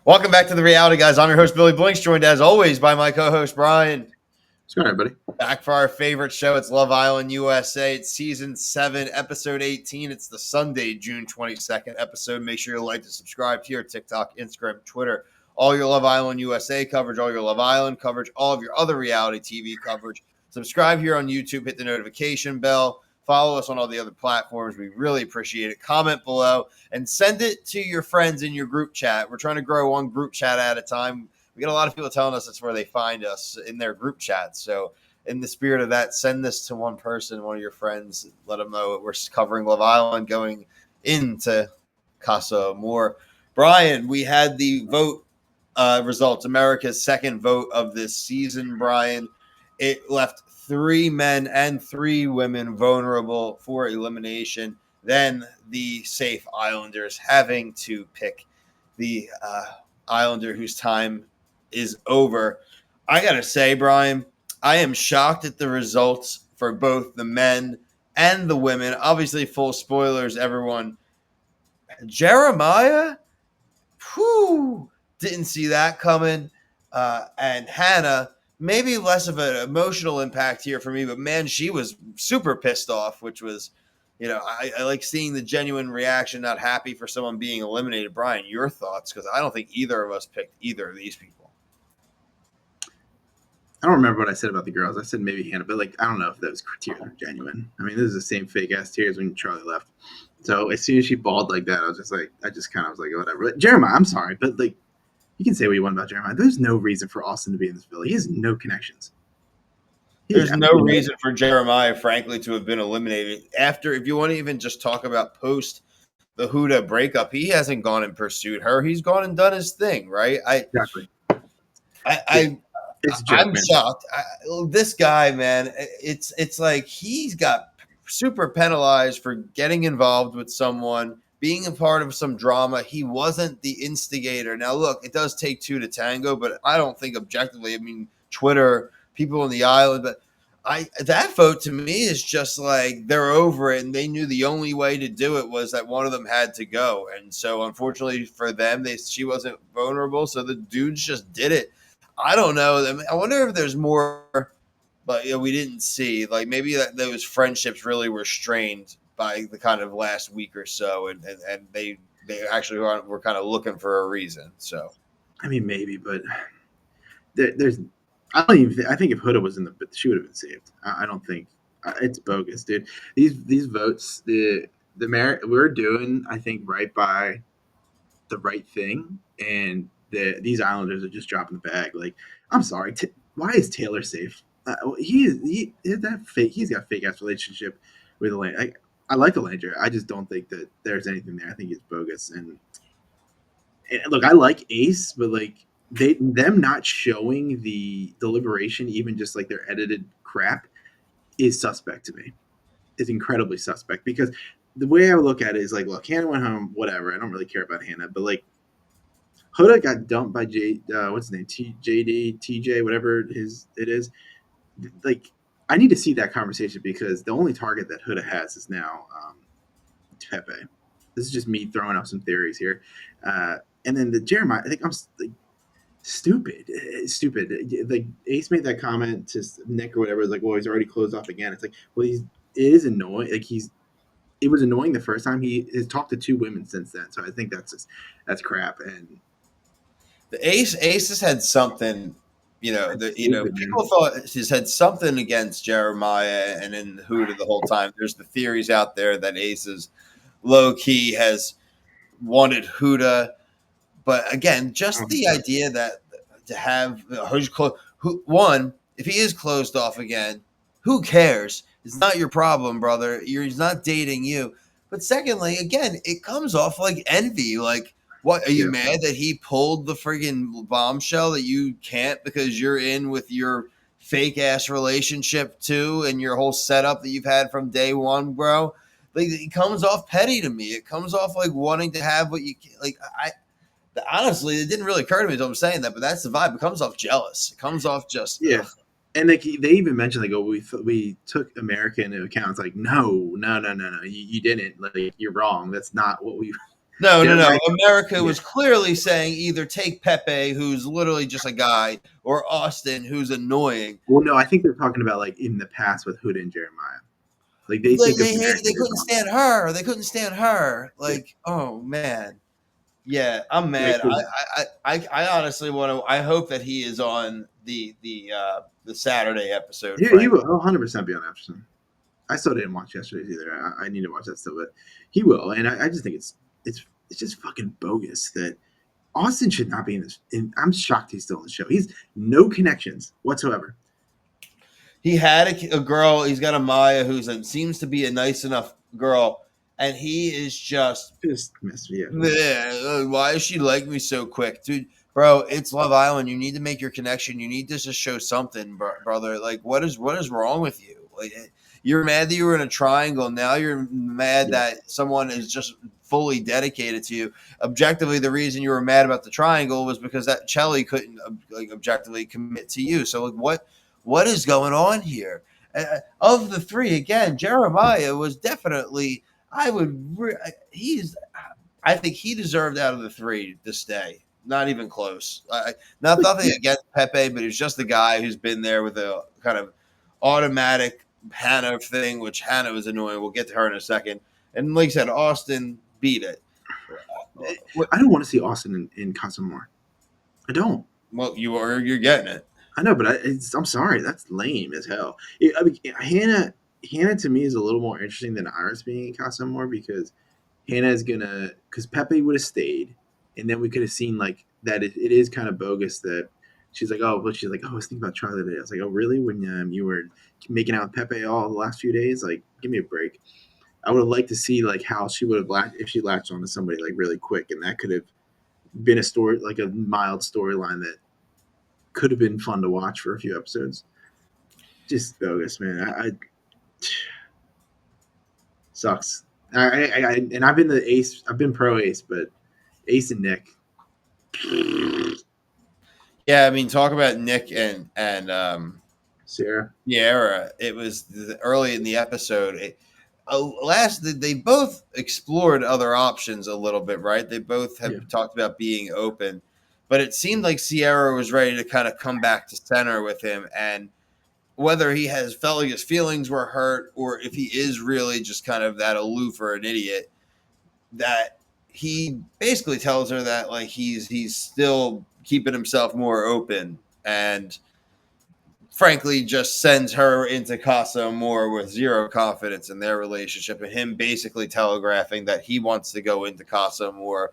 Welcome back to the Reality Guys. I'm your host, Billy Blinks, joined as always by my co-host, Brian. What's going on, everybody? Back for our favorite show. It's Love Island USA. It's season 7, episode 18. It's the Sunday, June 22nd episode. Make sure you like to subscribe to your TikTok, Instagram, Twitter. All your Love Island USA coverage, all your Love Island coverage, all of your other reality TV coverage. Subscribe here on YouTube. Hit the notification bell. Follow us on all the other platforms. We really appreciate it. Comment below and send it to your friends in your group chat. We're trying to grow one group chat at a time. We get a lot of people telling us that's where they find us in their group chats. So, in the spirit of that, send this to one person, one of your friends. Let them know we're covering Love Island going into Casa Amor. Brian, we had the vote results, America's second vote of this season, Brian. It left 3 men and 3 women vulnerable for elimination. Then the safe Islanders having to pick the Islander whose time is over. I got to say, Brian, I am shocked at the results for both the men and the women. Obviously, full spoilers, everyone. Jeremiah, whew, didn't see that coming. And Hannah, maybe less of an emotional impact here for me, but man, she was super pissed off, which was, I like seeing the genuine reaction, not happy for someone being eliminated. Brian, your thoughts? Because I don't think either of us picked either of these people. I don't remember what I said about the girls. I said maybe Hannah, but I don't know if those tears were genuine. I mean, this is the same fake ass tears when Charlie left. So as soon as she bawled like that, I just kind of was like, whatever. But Jeremiah, I'm sorry, but you can say what you want about Jeremiah. There's no reason for Austin to be in this villa. He has no connections. There's no reason for Jeremiah, frankly, to have been eliminated. After, if you want to even just talk about post the Huda breakup, he hasn't gone and pursued her. He's gone and done his thing, right? Exactly. It's a joke, I'm man. Shocked. This guy, man, it's like he's got super penalized for getting involved with someone, being a part of some drama. He wasn't the instigator. Now, look, it does take 2 to tango, but I don't think objectively. I mean, Twitter, people on the island, but that vote to me is just like they're over it, and they knew the only way to do it was that one of them had to go, and so unfortunately for them, she wasn't vulnerable, so the dudes just did it. I don't know. I wonder if there's more, but we didn't see. Like maybe those friendships really were strained by the kind of last week or so, and they actually were kind of looking for a reason. So, I mean, maybe, but there's. I don't even. I think if Huda was in the, she would have been saved. I don't think it's bogus, dude. These votes, the merit we're doing, I think, right by the right thing, and these Islanders are just dropping the bag. Like, I'm sorry, why is Taylor safe? He that fake. He's got a fake ass relationship with Elaine. I like Elaine. I just don't think that there's anything there. I think it's bogus. And look, I like Ace, but them not showing the deliberation, even just like their edited crap, is suspect to me. Is incredibly suspect because the way I look at it is like, look, Hannah went home, whatever. I don't really care about Hannah, but Huda got dumped by what's his name, JD, TJ, whatever it is. Like, I need to see that conversation because the only target that Huda has is now Pepe. This is just me throwing out some theories here. And then the Jeremiah, I think I'm stupid. Like Ace made that comment to Nick or whatever. It's like, well, he's already closed off again. It's like, well, it is annoying. It was annoying the first time. He has talked to 2 women since then. So I think that's crap. And the Ace has had something. People thought he's had something against Jeremiah and in Huda the whole time. There's the theories out there that Ace is low key has wanted Huda. But again, just the idea that to have one, if he is closed off again, who cares? It's not your problem, brother. He's not dating you. But secondly, again, it comes off like envy. Like, what are you mad that he pulled the friggin' bombshell that you can't because you're in with your fake ass relationship too and your whole setup that you've had from day one, bro? Like, it comes off petty to me. It comes off like wanting to have what you like. Honestly, it didn't really occur to me until I'm saying that, but that's the vibe. It comes off jealous. It comes off just yeah. And they even mentioned we took America into account. It's like no, you didn't. Like you're wrong. That's not what we. No. Jeremiah, America was yeah. clearly saying either take Pepe, who's literally just a guy, or Austin, who's annoying. Well, no, I think they're talking about like in the past with Huda and Jeremiah. Like they think America They is couldn't on. stand her. They couldn't stand her. Yeah, Like, oh man. Yeah, I'm yeah, mad. 'cause- I honestly want to. I hope that he is on the Saturday episode. he Frank, will 100% be on Epson. I still didn't watch yesterday's either. I need to watch that still, but he will. And I just think it's just fucking bogus that Austin should not be in this. And I'm shocked he's still in the show. He's no connections whatsoever. he had a girl. He's got a Maya seems to be a nice enough girl, and he is just. Just missed me. Yeah. Why does she like me so quick, dude? Bro, it's Love Island. You need to make your connection. You need to just show something, brother. Like, what is wrong with you? Like, you're mad that you were in a triangle. Now you're mad Yeah. that someone is just fully dedicated to you. Objectively, the reason you were mad about the triangle was because that Chelly couldn't objectively commit to you. So, like, what is going on here? Of the three, again, Jeremiah was definitely. I think he deserved out of the three to stay. Not even close. Nothing against Pepe, but he's just the guy who's been there with a kind of automatic Hannah thing, which Hannah was annoying. We'll get to her in a second. And like I said, Austin beat it. I don't want to see Austin in Casa Amor. I don't. Well, you're getting it. I know, but I'm sorry. That's lame as hell. I mean, Hannah to me is a little more interesting than Iris being in Casa Amor because Hannah is gonna because Pepe would have stayed, and then we could have seen like that. It is kind of bogus that she's like, oh, but she's like, oh, I was thinking about Charlie today. I was like, oh, really? When you were making out with Pepe all the last few days, like, give me a break. I would have liked to see like how she would have if she latched onto somebody like really quick, and that could have been a story like a mild storyline that could have been fun to watch for a few episodes. Just bogus, man. I sucks. And I've been the Ace. I've been pro Ace, but Ace and Nick. Yeah, I mean, talk about Nick and Sarah. Sierra. It was early in the episode. They both explored other options a little bit, right? They both have talked about being open, but it seemed like Sierra was ready to kind of come back to center with him, and whether he has felt like his feelings were hurt or if he is really just kind of that aloof or an idiot, that he basically tells her that like he's still keeping himself more open, and frankly just sends her into Casa more with zero confidence in their relationship, and him basically telegraphing that he wants to go into Casa more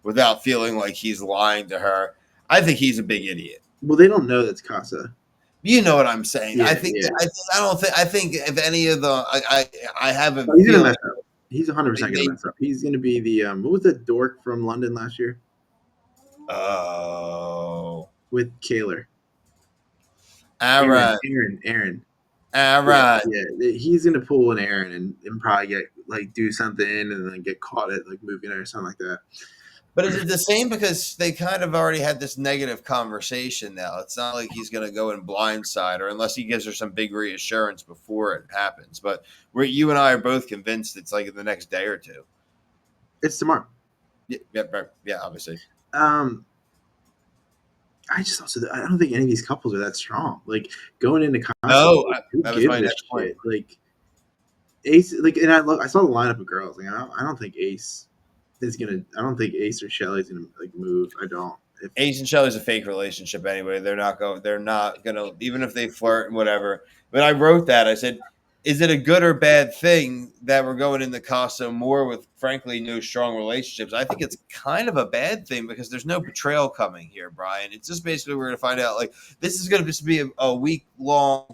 without feeling like he's lying to her. I think he's a big idiot. Well, they don't know that's Casa. You know what I'm saying? Yeah, I think yeah. I don't think I think if any of the I have a He's gonna feeling mess up. He's 100% gonna mess up. He's gonna be the what was the dork from London last year Oh, with Kaylor? all right, Aaron. all right. Yeah, he's gonna pull an Aaron and probably get like do something and then get caught at like moving or something like that. But is it the same because they kind of already had this negative conversation now? It's not like he's going to go in blindside, or unless he gives her some big reassurance before it happens. But you and I are both convinced it's like in the next day or two. It's tomorrow. Yeah, obviously. I just also I don't think any of these couples are that strong. Like going into Casa, that was my next point. Like Ace, like, and I saw the lineup of girls. Like I don't think Ace is gonna. I don't think Ace or Shelly's gonna like move. I don't. Ace and Shelly's a fake relationship anyway. They're not gonna even if they flirt and whatever. But I wrote that. I said, is it a good or bad thing that we're going into Casa more with frankly no strong relationships? I think it's kind of a bad thing because there's no betrayal coming here, Brian. It's just basically we're gonna find out like this is gonna just be a week long,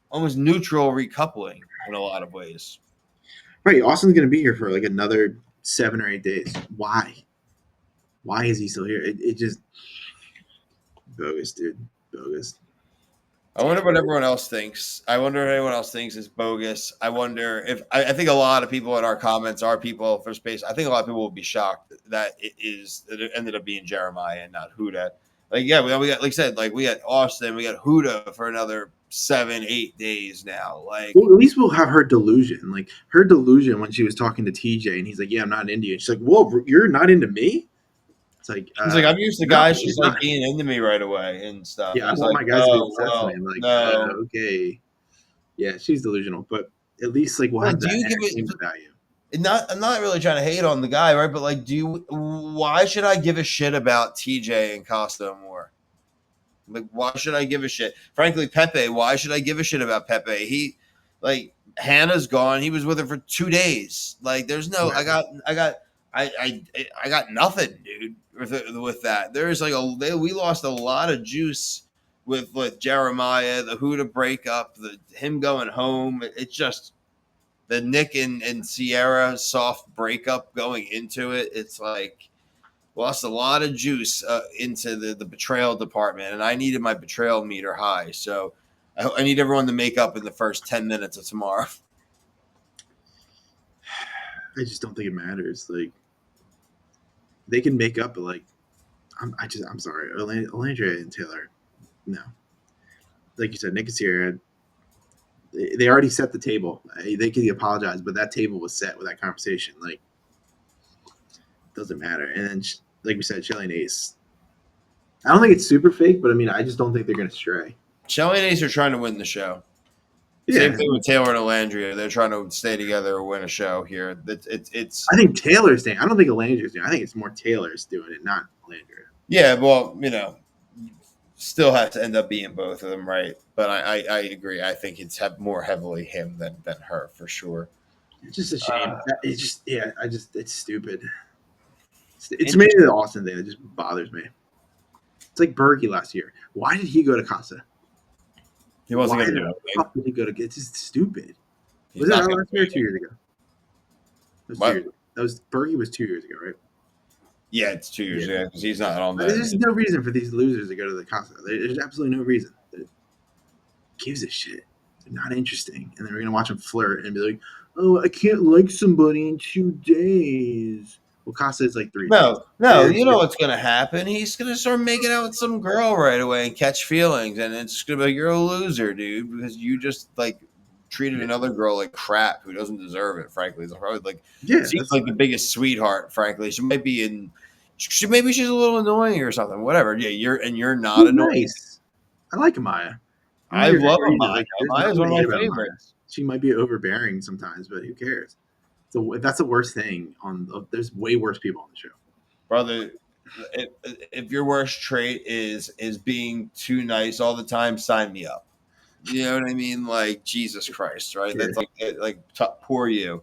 almost neutral recoupling in a lot of ways. Right, Austin's gonna be here for like another 7 or 8 days. Why? Why is he still here? It just bogus, dude. Bogus. I wonder what everyone else thinks. I wonder if anyone else thinks it's bogus. I wonder if I think a lot of people in our comments are people for space. I think a lot of people will be shocked that it ended up being Jeremiah and not Huda. Like, yeah, we got like I said, like we got Austin, we got Huda for another 7-8 days now. Like, well, at least we'll have her delusion. Like her delusion when she was talking to TJ, and he's like, "Yeah, I'm not into you." And she's like, "Whoa, you're not into me?" It's like, she's like, I'm used to no, guys he's just like not. being into me right away and stuff. Yeah, And I it's want like, my guys to be oh obsessed with me. well, I'm like, no. okay, yeah, she's delusional, but at least like we'll Well, have do that you give entertainment it? value. I'm not really trying to hate on the guy, right? But like, why should I give a shit about TJ and Costa more? Like, why should I give a shit? Frankly, Pepe, why should I give a shit about Pepe? Like, Hannah's gone. He was with her for 2 days. Like, there's no, Right. I got nothing, dude. With that, there's like we lost a lot of juice with Jeremiah, the Huda breakup, him going home. It's just the Nick and Sierra soft breakup going into it. It's like lost a lot of juice into the betrayal department, and I needed my betrayal meter high. So I need everyone to make up in the first 10 minutes of tomorrow. I just don't think it matters. Like they can make up, but like I'm sorry, Alandria and Taylor, no. Like you said, Nick and Sierra, they already set the table. They could apologize, but that table was set with that conversation. Like, doesn't matter. And then, like we said, Shelly and Ace. I don't think it's super fake, but I mean, I just don't think they're going to stray. Shelly and Ace are trying to win the show. Yeah. Same thing with Taylor and Alandria. They're trying to stay together or win a show here. It's I think Taylor's doing. I don't think Alandria's doing. I think it's more Taylor's doing it, not Alandria. yeah. Well, still have to end up being both of them, right? But I agree. I think it's more heavily him than her for sure. It's just a shame. It's just it's stupid. It's mainly the Austin thing that just bothers me. It's like Berkey last year. Why did he go to Casa? He wasn't Why going to the do it. fuck did he go to? It's just stupid. He's Was it not that gonna last do year or it. 2 years ago? That was 2 What? years ago. That was Berkey was 2 years ago, right? Yeah, it's 2 years Yeah. because he's not on There's that. no reason for these losers to go to the Casa. There's absolutely no reason. It gives a shit. They're not interesting, and then we're gonna watch them flirt and be like, "Oh, I can't like somebody in 2 days." Well, Casa is like 3 days. No, you know what's going to happen? He's going to start making out with some girl right away and catch feelings, and it's going to be like, you're a loser, dude, because you just like treated another girl like crap who doesn't deserve it. Frankly, it's probably like Yeah, seems that's like the biggest sweetheart. Frankly, she might be in. Maybe she's a little annoying or something. Whatever. Yeah, you're not she's annoying. nice. I like Amaya. I don't I think there's love any reason. Amaya. Like, there's Amaya is nothing one to of hate my about Amaya. favorites. She might be overbearing sometimes, but who cares? So that's the worst thing. There's way worse people on the show. Brother, if your worst trait is being too nice all the time, sign me up. You know what I mean? Like Jesus Christ, right? Yeah. That's poor you.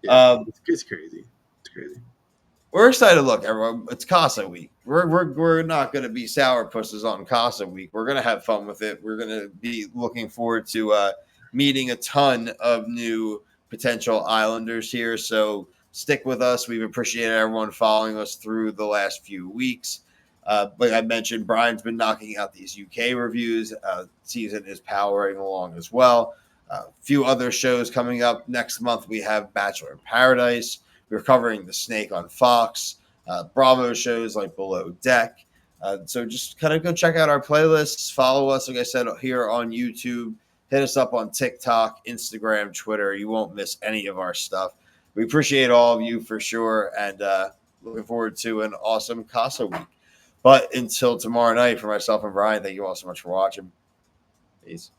Yeah, it's crazy. It's crazy. We're excited. Look, everyone, it's Casa week. We're not going to be sourpusses on Casa week. We're going to have fun with it. We're going to be looking forward to meeting a ton of new potential Islanders here. So stick with us. We've appreciated everyone following us through the last few weeks. Like I mentioned, Brian's been knocking out these UK reviews. Season is powering along as well. A few other shows coming up next month. We have Bachelor in Paradise. We're covering The Snake on Fox, Bravo shows like Below Deck. So just kind of go check out our playlists. Follow us, like I said, here on YouTube. Hit us up on TikTok, Instagram, Twitter. You won't miss any of our stuff. We appreciate all of you for sure, and looking forward to an awesome Casa week. But until tomorrow night, for myself and Brian, thank you all so much for watching. Peace.